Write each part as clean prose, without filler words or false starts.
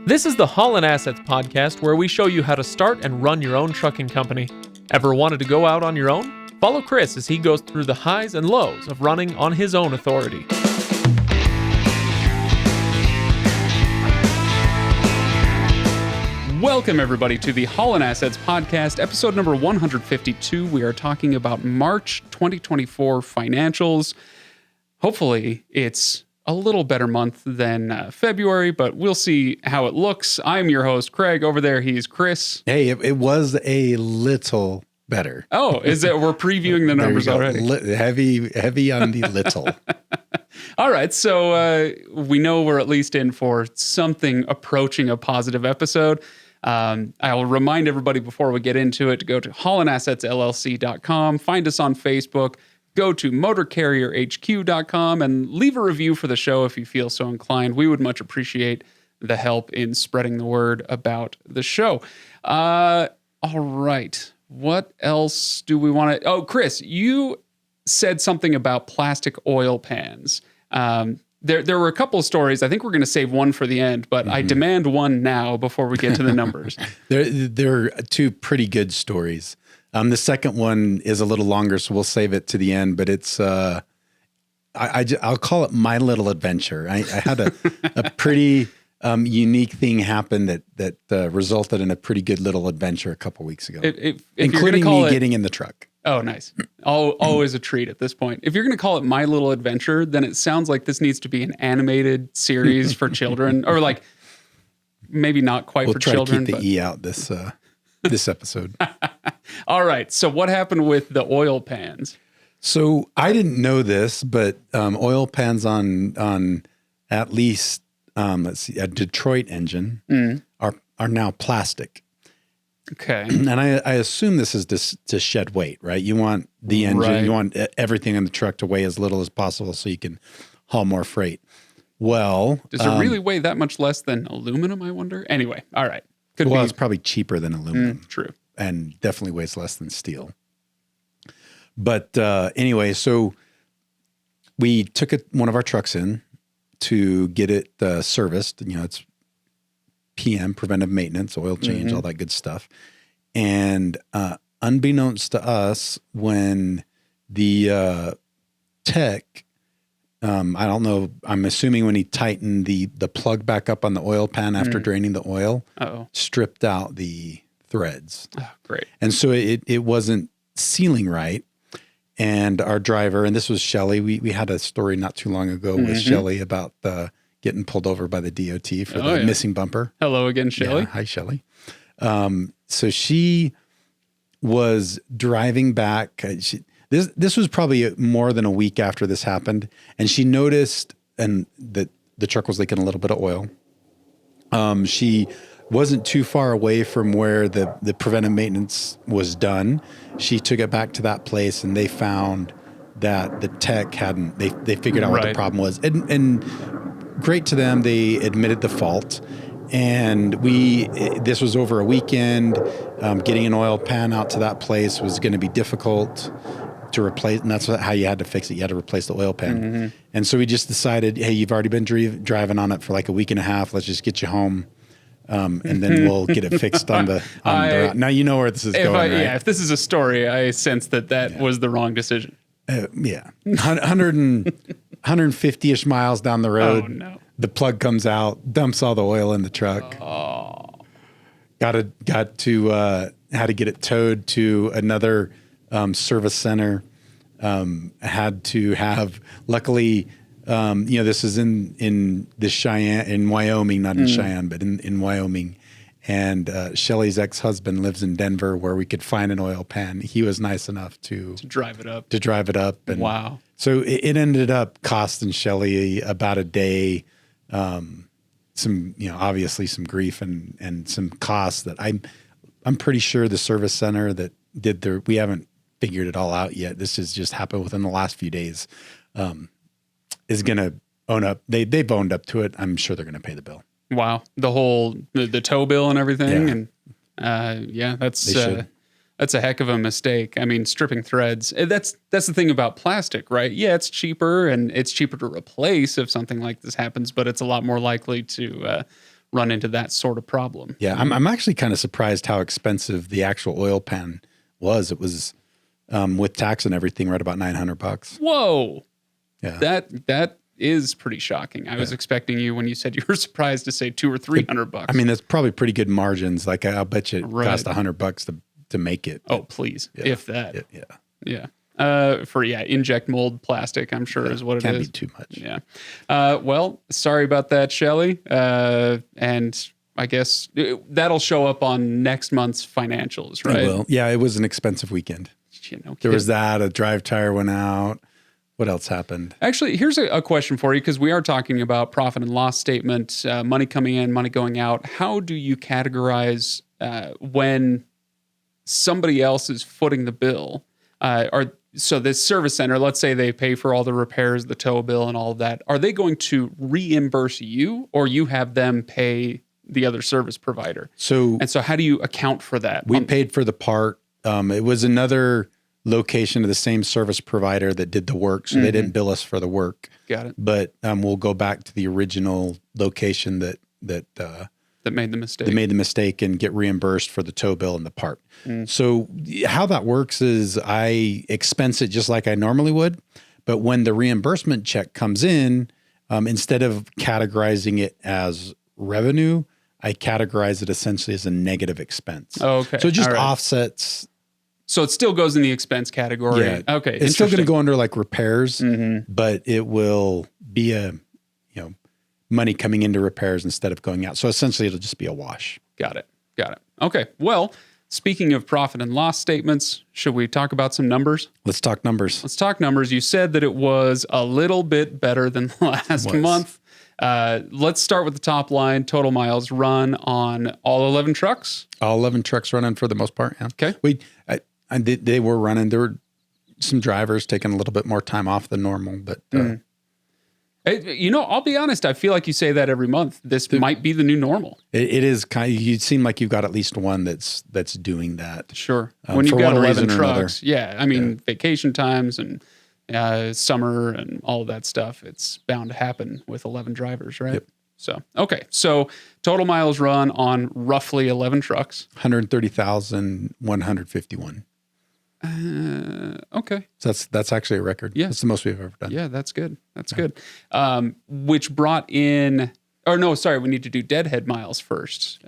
This is the Haulin Assets podcast where we show you how to start and run your own trucking company. Ever wanted to go out on your own? Follow Chris as he goes through the highs and lows of running on his own authority. Welcome, everybody, to the Haulin Assets podcast, episode number 152. We are talking about March 2024 financials. Hopefully, it's a little better month than February, but we'll see how it looks. I'm your host, Craig. Over there, he's Chris. Hey, it was a little better. Oh, is it? We're previewing the numbers already. Heavy on the little. All right, so we know we're at least in for something approaching a positive episode. I will remind everybody before we get into it to go to haulinassetssllc.com, find us on Facebook, go to motorcarrierhq.com, and leave a review for the show if you feel so inclined. We would much appreciate the help in spreading the word about the show. All right, what else do we want to... Oh, Chris, you said something about plastic oil pans. There were a couple of stories. I think we're going to save one for the end, but I demand one now before we get to the numbers. There are two pretty good stories. The second one is a little longer, so we'll save it to the end, but it's, I'll call it my little adventure. I had a pretty unique thing happen that resulted in a pretty good little adventure a couple weeks ago, including me getting in the truck. Oh, nice. Always a treat at this point. If you're going to call it My Little Adventure, then it sounds like this needs to be an animated series for children, or like maybe not quite for children. We'll try to keep the E out this episode. All right. So what happened with the oil pans? So I didn't know this, but oil pans on at least a Detroit engine are now plastic. Okay. And I assume this is to shed weight, right? You want the engine, you want everything in the truck to weigh as little as possible so you can haul more freight. Well, does it really weigh that much less than aluminum, I wonder? Anyway, all right. It's probably cheaper than aluminum. True. And definitely weighs less than steel. But anyway, so we took one of our trucks in to get it serviced. You know, it's PM, preventive maintenance, oil change, all that good stuff. And unbeknownst to us, when the tech, I don't know, I'm assuming when he tightened the plug back up on the oil pan after draining the oil, stripped out the threads. Oh, great. And so it wasn't sealing right. And our driver, and this was Shelley, we had a story not too long ago with Shelley about getting pulled over by the DOT for the missing bumper. Hello again, Shelley. Yeah, hi, Shelley. So she was driving back. This was probably more than a week after this happened, and she noticed that the truck was leaking a little bit of oil. She wasn't too far away from where the preventive maintenance was done. She took it back to that place, and they found that the tech hadn't. They figured out what the problem was, and great to them. They admitted the fault, and this was over a weekend. Getting an oil pan out to that place was going to be difficult to replace, and that's how you had to fix it. You had to replace the oil pan. And so we just decided, hey, you've already been driving on it for like a week and a half. Let's just get you home. And then we'll get it fixed on the route. Now you know where this is going, right? Yeah, if this is a story, I sense that was the wrong decision. 150-ish miles down the road. Oh, no. The plug comes out, dumps all the oil in the truck. Had to get it towed to another service center. Had to have, luckily, this is in the Cheyenne, in Wyoming, not in Cheyenne, but in Wyoming. And Shelley's ex-husband lives in Denver, where we could find an oil pan. He was nice enough to drive it up. And wow. So it ended up costing Shelley about a day, obviously some grief and some costs that I'm pretty sure the service center that we haven't figured it all out yet. This has just happened within the last few days. Is going to own up. They've owned up to it. I'm sure they're going to pay the bill. Wow. The whole, the tow bill and everything. Yeah. And that's a heck of a mistake. I mean, stripping threads, that's the thing about plastic, right? Yeah, it's cheaper, and it's cheaper to replace if something like this happens, but it's a lot more likely to run into that sort of problem. Yeah, I'm actually kind of surprised how expensive the actual oil pan was. It was with tax and everything, right about $900. Whoa. Yeah, That is pretty shocking. I was expecting you, when you said you were surprised, to say $200 or $300. I mean, that's probably pretty good margins. Like I'll bet you it Right. cost $100 to make it. Oh, please. Yeah. If that. Yeah. Yeah. Inject mold plastic, I'm sure is what it Can't is. be too much. Yeah. Well, sorry about that, Shelley. And I guess that'll show up on next month's financials, right? It will. Yeah, it was an expensive weekend. There was that. A drive tire went out. What else happened? Actually, here's a question for you, because we are talking about profit and loss statement, money coming in, money going out. How do you categorize when somebody else is footing the bill? So this service center, let's say they pay for all the repairs, the tow bill and all of that. Are they going to reimburse you, or you have them pay the other service provider? So how do you account for that? we paid for the part. It was another location of the same service provider that did the work. So they didn't bill us for the work. Got it. But we'll go back to the original location that made the mistake. they made the mistake and get reimbursed for the tow bill and the part. So how that works is I expense it just like I normally would. But when the reimbursement check comes in, instead of categorizing it as revenue, I categorize it essentially as a negative expense. Oh, okay. So it just All right. offsets. So it still goes in the expense category. Yeah. Okay. It's still going to interesting. go under like repairs, but it will be money coming into repairs instead of going out. So essentially it'll just be a wash. Got it. Okay. Well, speaking of profit and loss statements, should we talk about some numbers? Let's talk numbers. Let's talk numbers. You said that it was a little bit better than last month. Let's start with the top line. Total miles run on all 11 trucks. All 11 trucks running for the most part. Yeah. Okay. They were running. There were some drivers taking a little bit more time off than normal, but I'll be honest. I feel like you say that every month. This might be the new normal. it is kind of, you seem like you've got at least one that's doing that. Sure. When you've for got one 11 reason or another. trucks. Yeah. I mean, vacation times and summer and all of that stuff. It's bound to happen with 11 drivers, right? Yep. So, okay. So total miles run on roughly 11 trucks. 130,151. Okay. So that's actually a record. Yeah. That's the most we've ever done. Yeah, that's good. That's good. Which brought in, we need to do Deadhead miles first.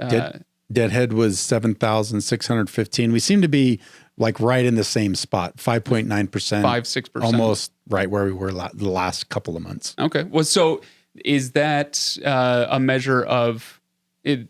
Deadhead was 7,615. We seem to be like right in the same spot, 5.9%. 5-6%. Almost right where we were the last couple of months. Okay. Well, so is that a measure of the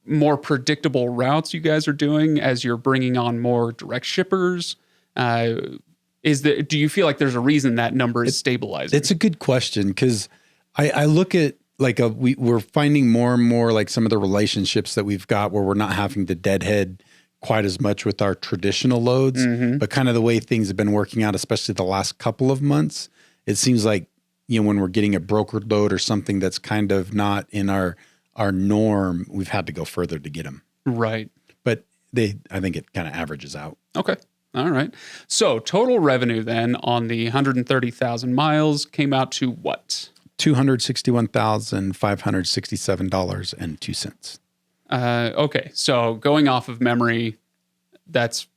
more predictable routes you guys are doing as you're bringing on more direct shippers? Do you feel like there's a reason that number is stabilizing? It's a good question, because I look at we're finding more and more like some of the relationships that we've got where we're not having to deadhead quite as much with our traditional loads, but kind of the way things have been working out, especially the last couple of months, it seems like, when we're getting a brokered load or something that's kind of not in our norm, we've had to go further to get them. Right. But I think it kind of averages out. Okay. All right. So total revenue then on the 130,000 miles came out to what? $261,567.02. Okay. So going off of memory, that's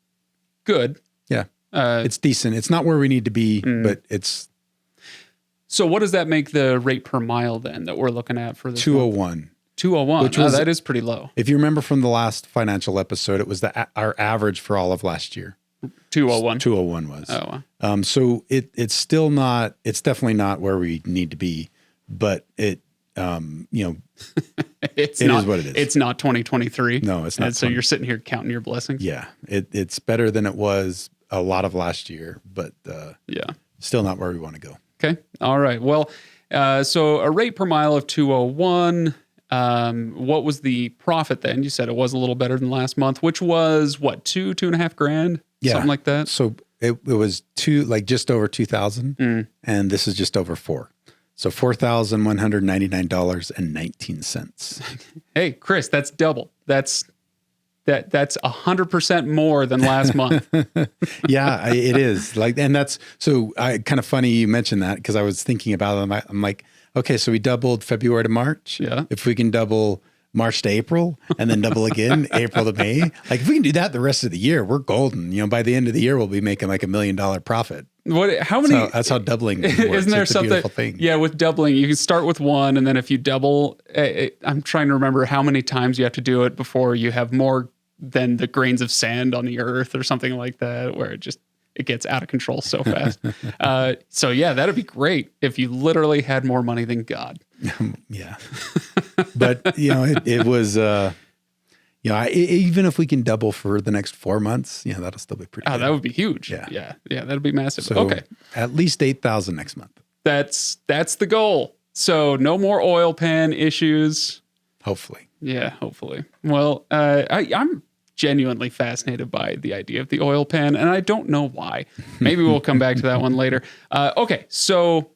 good. Yeah. It's decent. It's not where we need to be, but it's. So what does that make the rate per mile then that we're looking at for this? 201. 201. Which was, that is pretty low. If you remember from the last financial episode, it was our average for all of last year. 201. 201 was. Oh, wow. So it's still not. It's definitely not where we need to be, but it it's it not, is what it is. It's not 2023. No, it's not. And so you're sitting here counting your blessings. Yeah, it's better than it was a lot of last year, but still not where we want to go. Okay. All right. Well, so a rate per mile of 201. What was the profit then? You said it was a little better than last month, which was what, $2.5 grand? Yeah. Something like that. So it was just over 2,000, and this is just over 4. So $4,199.19. Hey, Chris, that's double. That's 100% more than last month. Yeah, it is. And that's so kind of funny you mentioned that, because I was thinking about it. I'm like, okay, so we doubled February to March. Yeah. If we can double March to April and then double again, April to May, like if we can do that the rest of the year, we're golden. You know, by the end of the year, we'll be making like $1 million profit. How many? So that's how doubling works. Isn't there it's a something? beautiful thing. Yeah, with doubling, you can start with one, and then if you double, I'm trying to remember how many times you have to do it before you have more than the grains of sand on the earth or something like that, where it gets out of control so fast. So yeah, that'd be great if you literally had more money than God. Yeah. But you know, it was, you know, even if we can double for the next 4 months, you know, that'll still be pretty good. That would be huge. Yeah. Yeah. That'd be massive. So Okay. at least 8,000 next month. That's the goal. So no more oil pan issues. Hopefully. Yeah, hopefully. Well, I'm genuinely fascinated by the idea of the oil pan, and I don't know why. Maybe we'll come back to that one later. Okay, so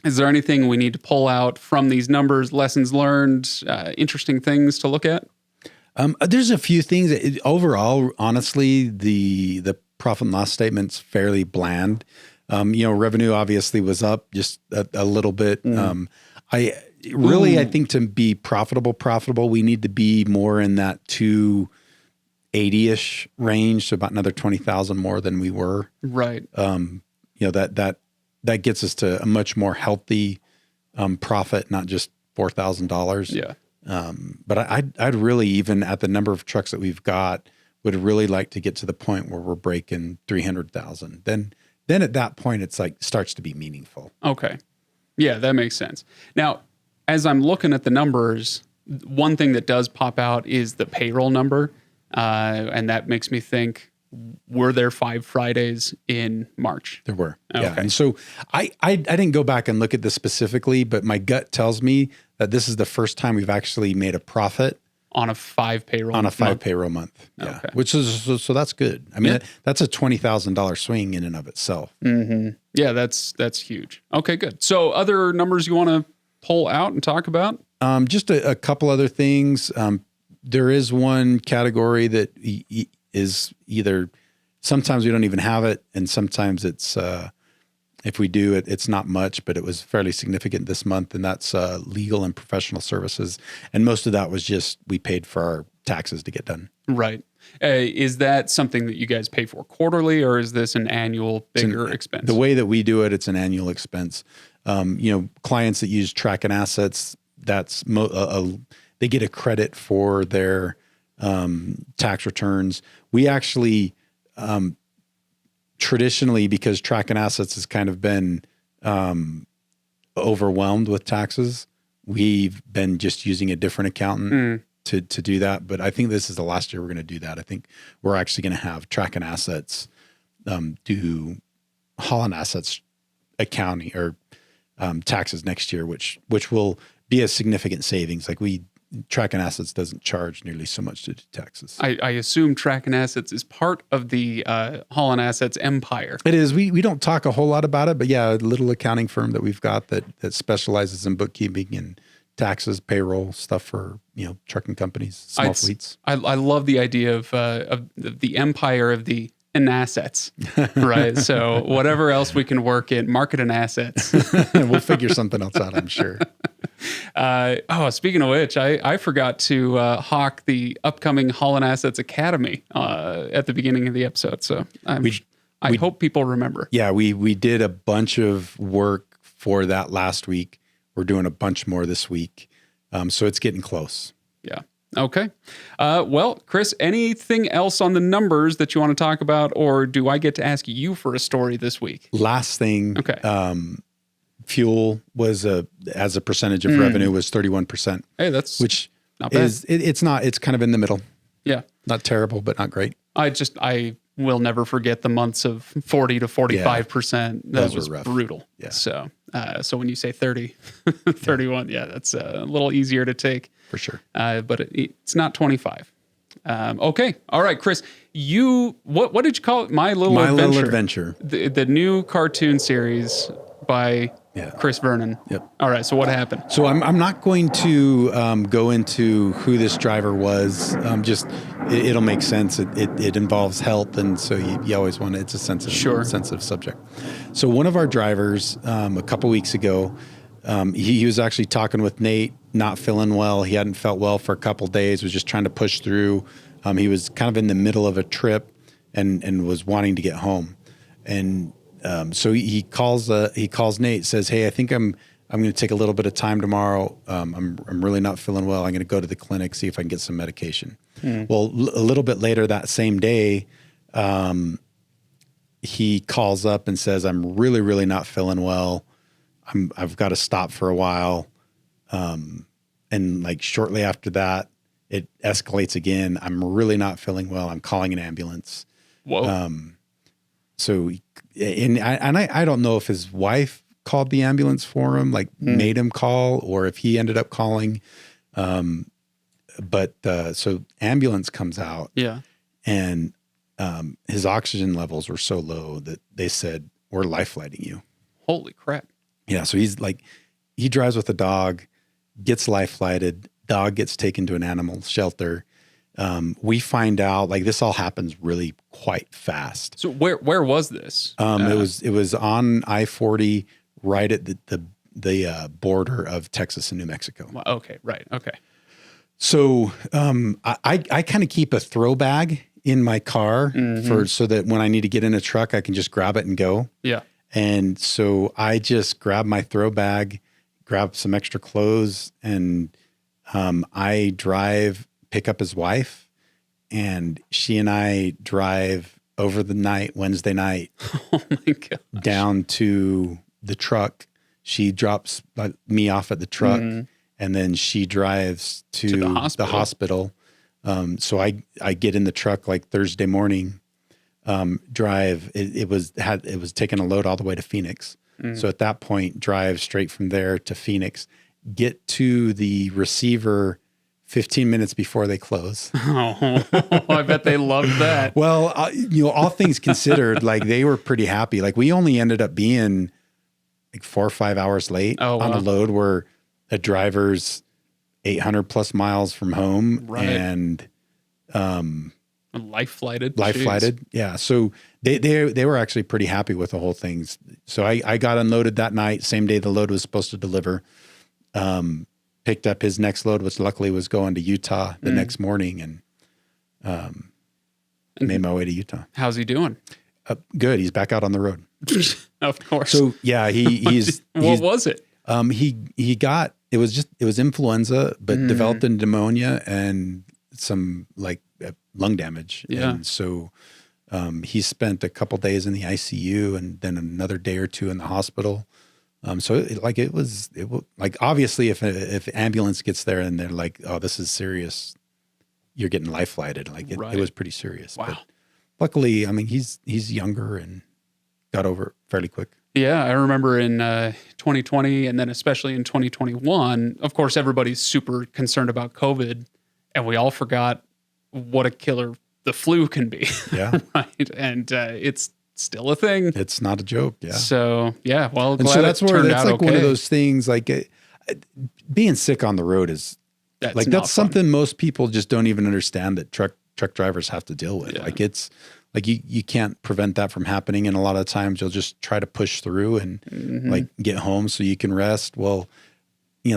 is there anything we need to pull out from these numbers, lessons learned, interesting things to look at? There's a few things. Overall, honestly, the profit and loss statement's fairly bland. You know, revenue obviously was up just a little bit. I think to be profitable, we need to be more in that 280-ish range, so about another 20,000 more than we were. Right. You know, that gets us to a much more healthy profit, not just $4,000. Yeah. But I'd really, even at the number of trucks that we've got, would really like to get to the point where we're breaking 300,000. Then at that point, it's like starts to be meaningful. Okay. Yeah, that makes sense. Now, as I'm looking at the numbers, one thing that does pop out is the payroll number. And that makes me think, were there 5 Fridays in March? There were. Okay. Yeah. And so I didn't go back and look at this specifically, but my gut tells me that this is the first time we've actually made a profit On a 5 payroll on a 5 month? payroll month. Yeah. Okay. Which is, so that's good. I mean, that's a $20,000 swing in and of itself. Mm-hmm. Yeah, that's huge. Okay, good. So other numbers you want to pull out and talk about? Just a couple other things. There is one category that is either sometimes we don't even have it, and sometimes it's if we do it, it's not much, but it was fairly significant this month, and that's legal and professional services. And most of that was just we paid for our taxes to get done. Right. Is that something that you guys pay for quarterly, or is this an annual bigger expense? The way that we do it, it's an annual expense. You know, clients that use Tracking Assets, that's they get a credit for their tax returns. We actually traditionally, because Tracking Assets has kind of been overwhelmed with taxes, we've been just using a different accountant to do that. But I think this is the last year we're going to do that. I think we're actually going to have Tracking Assets do Haulin Assets accounting or taxes next year, which will be a significant savings. Like Tracking Assets doesn't charge nearly so much to do taxes. I assume Tracking Assets is part of the Haulin Assets empire. It is. We don't talk a whole lot about it, but yeah, a little accounting firm that we've got that specializes in bookkeeping and taxes, payroll stuff for, you know, trucking companies, small fleets. I love the idea of the empire of the assets, right? So whatever else we can work in, market and assets. We'll figure something else out, I'm sure. Speaking of which, I forgot to hawk the upcoming Haulin Assets Academy at the beginning of the episode. So I hope people remember. Yeah, we did a bunch of work for that last week. We're doing a bunch more this week. So it's getting close. Yeah. Okay. Well, Chris, anything else on the numbers that you want to talk about, or do I get to ask you for a story this week? Last thing. Okay. Fuel was as a percentage of revenue was 31%. Hey, that's which not bad. It's kind of in the middle. Yeah. Not terrible, but not great. I will never forget the months of 40 to 45%. That was rough. Brutal. Yeah. So when you say 30, 31, yeah, that's a little easier to take. For sure. But it's not 25. Okay. All right, Chris, what did you call it? My Little Adventure. The new cartoon series by Chris Vernon. Yep. All right. So what happened? So I'm not going to go into who this driver was. It'll make sense. It involves health, and so you always want it's a sensitive subject. So one of our drivers a couple weeks ago He was actually talking with Nate, not feeling well. He hadn't felt well for a couple days, was just trying to push through. He was kind of in the middle of a trip and was wanting to get home. And so he calls Nate, says, "Hey, I think I'm going to take a little bit of time tomorrow. I'm really not feeling well. I'm going to go to the clinic, see if I can get some medication." Well, a little bit later that same day, he calls up and says, "I'm really, really not feeling well. I've got to stop for a while." And like shortly after that, it escalates again. "I'm really not feeling well. I'm calling an ambulance." Whoa. So, I don't know if his wife called the ambulance for him, like made him call, or if he ended up calling. But so ambulance comes out. Yeah. And his oxygen levels were so low that they said, "We're life flighting you." Holy crap. Yeah. So he drives with a dog, gets life flighted, dog gets taken to an animal shelter. We find out like this all happens really quite fast. So where was this? It was on I-40 right at the border of Texas and New Mexico. Well, okay. Right. Okay. So I kind of keep a throw bag in my car so that when I need to get in a truck, I can just grab it and go. Yeah. And so I just grab my throw bag, grab some extra clothes, and I drive, pick up his wife, and she and I drive over the night, Wednesday night, Oh my God. down to the truck. She drops me off at the truck, and then she drives to the hospital. So I get in the truck like Thursday morning, drive. It was taking a load all the way to Phoenix. So at that point, drive straight from there to Phoenix, get to the receiver 15 minutes before they close. Oh, I bet they loved that. Well, all things considered, like they were pretty happy. Like we only ended up being like 4 or 5 hours late on a load where a driver's 800 plus miles from home, Right. and Life flighted. Yeah. So they were actually pretty happy with the whole thing. So I got unloaded that night, same day the load was supposed to deliver. Picked up his next load, which luckily was going to Utah the next morning, and made my way to Utah. How's he doing? Good. He's back out on the road. Of course. So yeah, he's what was it? He got, it was influenza, but developed a pneumonia and some like lung damage. Yeah. And so he spent a couple days in the ICU and then another day or two in the hospital. So it was obviously if ambulance gets there and they're like, "Oh, this is serious," you're getting life flighted. Like it was pretty serious. Wow. But luckily, I mean, he's younger and got over it fairly quick. Yeah, I remember in 2020 and then especially in 2021, of course, everybody's super concerned about COVID, and we all forgot what a killer the flu can be. Yeah. Right. And it's still a thing. It's not a joke. Yeah. So, yeah, well, And glad so that's it where turned that's out like one of okay. those things like being sick on the road is That's like, not that's fun. something most people just don't even understand that truck drivers have to deal with. Yeah. Like it's like you can't prevent that from happening. And a lot of times you'll just try to push through and like get home so you can rest. Well,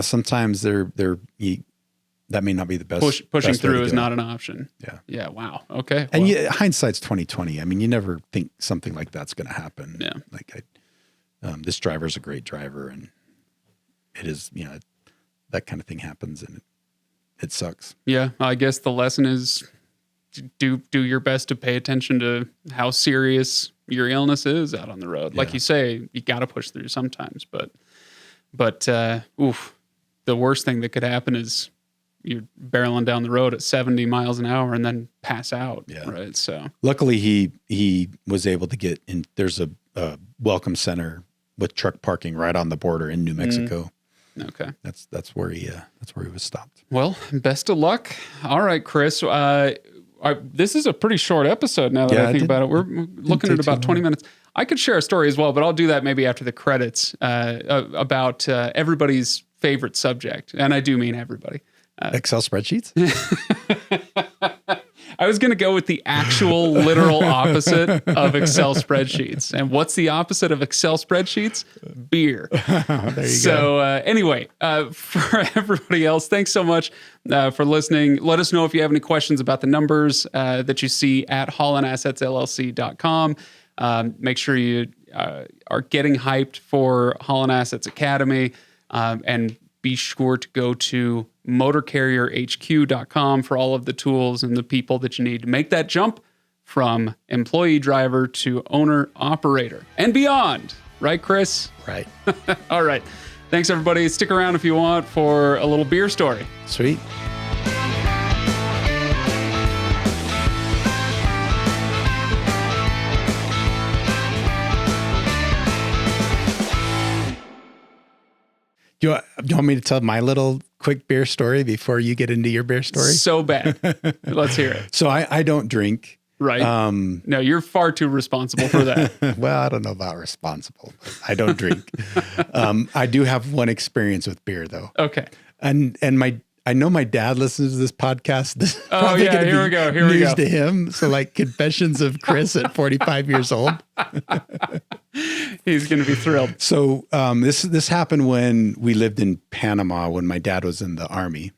sometimes that may not be the best. Pushing best way through to is go. not an option. Yeah. Yeah. Wow. Okay. And well, hindsight's 20/20. I mean, you never think something like that's going to happen. Yeah. Like this driver's a great driver, and it is, that kind of thing happens, and it sucks. yeah, I guess the lesson is do your best to pay attention to how serious your illness is out on the road. Like Yeah. you say, you got to push through sometimes, but the worst thing that could happen is you're barreling down the road at 70 miles an hour and then pass out. Yeah. Right. So Luckily, he was able to get in. There's a welcome center with truck parking right on the border in New Mexico. okay. That's where he was stopped. Well, best of luck. All right, Chris. This is a pretty short episode now that Yeah, I it think did- about it. We're looking take at about too 20 minutes. I could share a story as well, but I'll do that maybe after the credits about everybody's favorite subject. And I do mean everybody. Excel spreadsheets. I was going to go with the actual literal opposite of Excel spreadsheets. And what's the opposite of Excel spreadsheets? Beer. There you So go. anyway, for everybody else, thanks so much for listening. Let us know if you have any questions about the numbers that you see at HaulinAssetsLLC.com. Make sure you are getting hyped for Haulin Assets Academy, and be sure to go to motorcarrierhq.com for all of the tools and the people that you need to make that jump from employee driver to owner operator and beyond. Right, Chris? Right. All right. Thanks, everybody. Stick around if you want for a little beer story. Sweet. Do you want me to tell my little quick beer story before you get into your beer story? So bad. Let's hear it. So I don't drink. Right. No, you're far too responsible for that. Well, I don't know about responsible. But I don't drink. I do have one experience with beer though. Okay. And I know my dad listens to this podcast. This is Oh probably yeah, gonna here be we go. Here we news go. to him. So like confessions of Chris at 45 years old. He's going to be thrilled. So this happened when we lived in Panama when my dad was in the Army.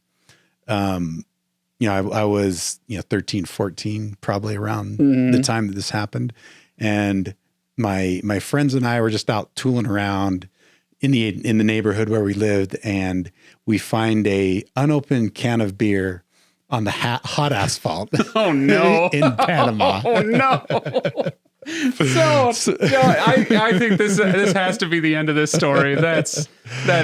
I was 13, 14, probably around the time that this happened. And my friends and I were just out tooling around in the neighborhood where we lived, and we find a unopened can of beer on the hot asphalt. Oh no. in Panama. Oh no. So I think this has to be the end of this story. That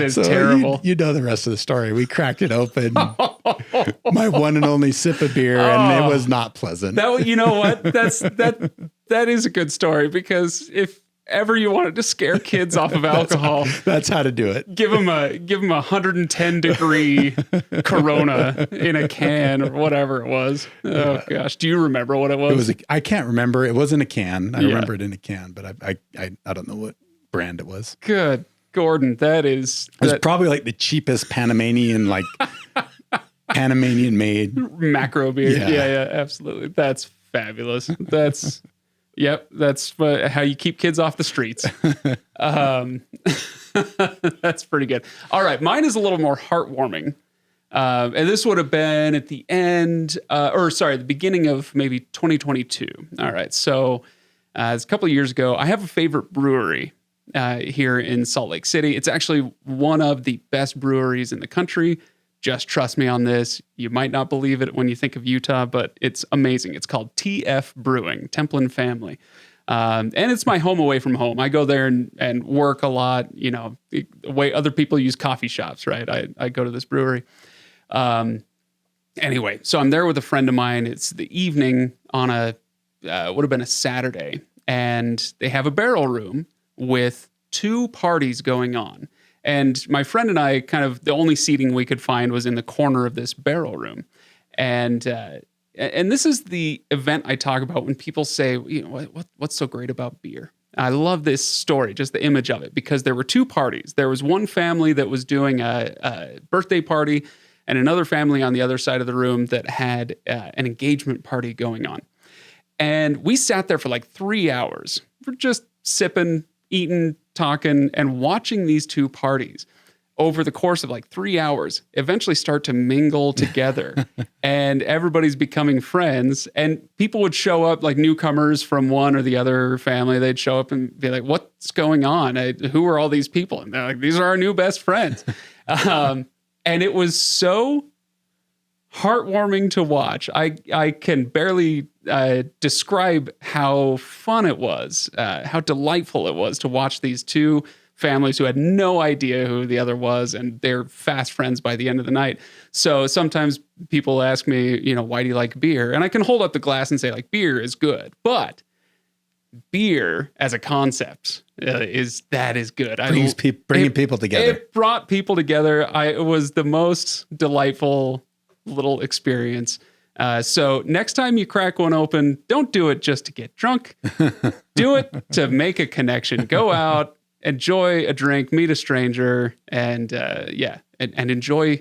is So terrible. You know the rest of the story. We cracked it open. My one and only sip of beer, and it was not pleasant. You know what? That is a good story, because if ever you wanted to scare kids off of alcohol, That's how to do it. give them a 110-degree Corona in a can or whatever it was. Oh gosh, do you remember what it was? I can't remember. It wasn't a can. I remember it in a can, but I don't know what brand it was. Good Gordon, that It was probably like the cheapest Panamanian, Panamanian made. macro beer. Yeah. Yeah, absolutely. That's fabulous. That's how you keep kids off the streets. That's pretty good. All right, mine is a little more heartwarming. And this would have been at the the beginning of maybe 2022. All right, so it's a couple of years ago. I have a favorite brewery here in Salt Lake City. It's actually one of the best breweries in the country. Just trust me on this. You might not believe it when you think of Utah, but it's amazing. It's called TF Brewing, Temple and Family. And it's my home away from home. I go there and work a lot, the way other people use coffee shops, right? I go to this brewery. Anyway, so I'm there with a friend of mine. It's the evening on would have been a Saturday, and they have a barrel room with two parties going on. And my friend and I, the only seating we could find was in the corner of this barrel room. And this is the event I talk about when people say, what's so great about beer? I love this story, just the image of it, because there were two parties. There was one family that was doing a birthday party, and another family on the other side of the room that had an engagement party going on. And we sat there for like 3 hours. We're just sipping, eating, talking, and watching these two parties over the course of like 3 hours eventually start to mingle together. And everybody's becoming friends. And people would show up, like newcomers from one or the other family. They'd show up and be like, what's going on? Who are all these people? And they're like, these are our new best friends. And it was so heartwarming to watch. I can barely describe how fun it was, how delightful it was to watch these two families who had no idea who the other was, and they're fast friends by the end of the night. So sometimes people ask me, why do you like beer? And I can hold up the glass and say, like, beer is good, but beer as a concept is good. Bringing people together. It brought people together. It was the most delightful little experience. So next time you crack one open, don't do it just to get drunk. Do it to make a connection. Go out, enjoy a drink, meet a stranger, and enjoy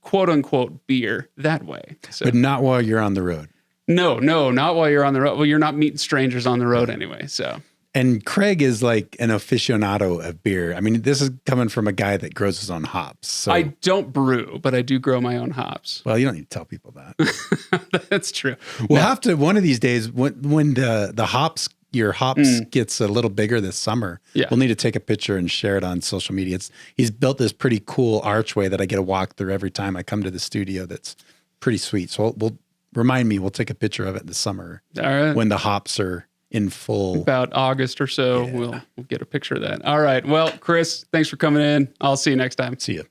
quote unquote beer that way. So But not while you're on the road. no, not while you're on the road. Well, you're not meeting strangers on the road anyway. So And Craig is like an aficionado of beer. I mean, this is coming from a guy that grows his own hops. So, I don't brew, but I do grow my own hops. well, you don't need to tell people that. That's true. We'll have to one of these days when the hops your hops gets a little bigger this summer. Yeah. We'll need to take a picture and share it on social media. He's built this pretty cool archway that I get to walk through every time I come to the studio. That's pretty sweet. So we'll remind me. We'll take a picture of it this summer All right. when the hops are in full. About August or so, we'll get a picture of that. All right. Well, Chris, thanks for coming in. I'll see you next time. See you.